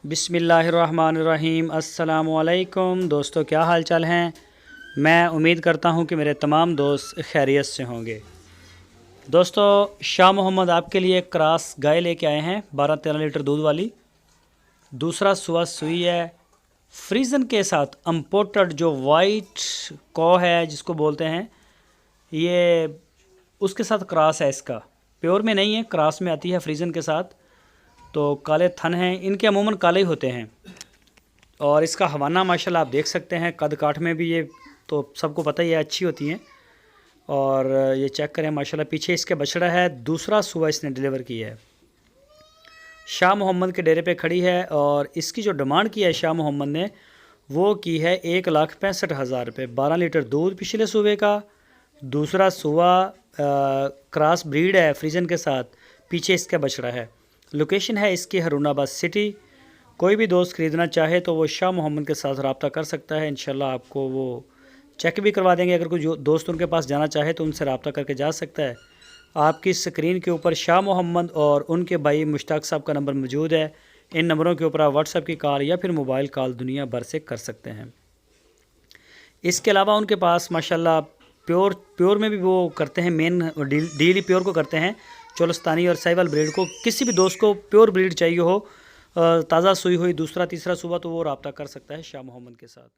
बिस्मिल्लाहिर्रहमानिर्रहीम। अस्सलामुअलैकुम दोस्तों, क्या हाल चाल हैं। मैं उम्मीद करता हूं कि मेरे तमाम दोस्त खैरियत से होंगे। दोस्तों, शाह मोहम्मद आपके लिए क्रॉस गाय लेके आए हैं 12-13 लीटर दूध वाली। दूसरा सुआ सुई है फ्रीजन के साथ। इम्पोर्टेड जो वाइट कॉ है जिसको बोलते हैं, ये उसके साथ क्रॉस है। इसका प्योर में नहीं है, क्रॉस में आती है फ्रीजन के साथ। तो काले थन हैं इनके, अमूमन काले ही होते हैं। और इसका हवाना माशाल्लाह आप देख सकते हैं, कद काठ में भी ये तो सबको पता ही है अच्छी होती हैं। और ये चेक करें माशाल्लाह, पीछे इसके बछड़ा है। दूसरा सुबह इसने डिलीवर किया है। शाह मोहम्मद के डेरे पे खड़ी है और इसकी जो डिमांड की है शाह मोहम्मद ने, वो की है 1,65,000 रुपये। 12 लीटर दूध पिछले सूबे का। दूसरा सुबह क्रॉस ब्रीड है फ्रीजन के साथ। पीछे इसका बछड़ा है। लोकेशन है इसकी हरुणाबाद सिटी। कोई भी दोस्त ख़रीदना चाहे तो वो शाह मोहम्मद के साथ रब्ता कर सकता है। इंशाल्लाह आपको वो चेक भी करवा देंगे। अगर कोई जो दोस्त उनके पास जाना चाहे तो उनसे रब्ता करके जा सकता है। आपकी स्क्रीन के ऊपर शाह मोहम्मद और उनके भाई मुश्ताक साहब का नंबर मौजूद है। इन नंबरों के ऊपर आप व्हाट्सएप की कॉल या फिर मोबाइल कॉल दुनिया भर से कर सकते हैं। इसके अलावा उनके पास माशाल्लाह प्योर में भी वो करते हैं। मेन डीली प्योर को करते हैं, चोलस्तानी और साहिवाल ब्रीड को। किसी भी दोस्त को प्योर ब्रीड चाहिए हो, ताज़ा सुई हुई, दूसरा तीसरा सुबह, तो वो रब्ता कर सकता है शाह मोहम्मद के साथ।